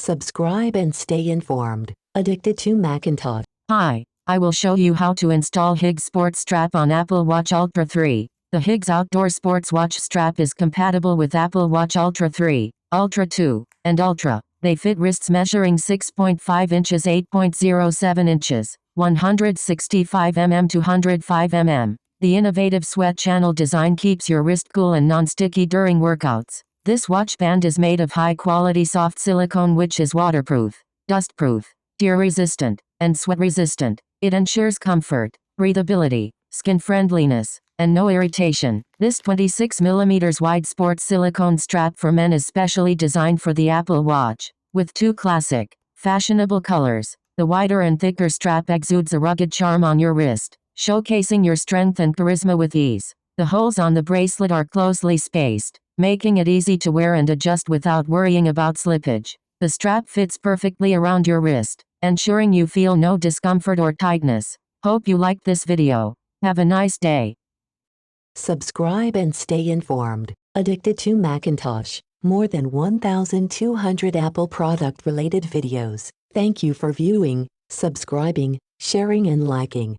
Subscribe and stay informed. Addicted to Macintosh. Hi, I will show you how to install Higgs Sports Strap on Apple Watch Ultra 3. The Higgs Outdoor Sports Watch Strap is compatible with Apple Watch Ultra 3, Ultra 2, and Ultra. They fit wrists measuring 6.5 inches 8.07 inches, 165 mm to 105 mm. The innovative sweat channel design keeps your wrist cool and non-sticky during workouts. This watch band is made of high-quality soft silicone which is waterproof, dustproof, tear-resistant, and sweat-resistant. It ensures comfort, breathability, skin friendliness, and no irritation. This 26mm wide sports silicone strap for men is specially designed for the Apple Watch. With two classic, fashionable colors, the wider and thicker strap exudes a rugged charm on your wrist, showcasing your strength and charisma with ease. The holes on the bracelet are closely spaced, making it easy to wear and adjust without worrying about slippage. The strap fits perfectly around your wrist, ensuring you feel no discomfort or tightness. Hope you liked this video. Have a nice day. Subscribe and stay informed. Addicted to Macintosh. More than 1,200 Apple product-related videos. Thank you for viewing, subscribing, sharing and liking.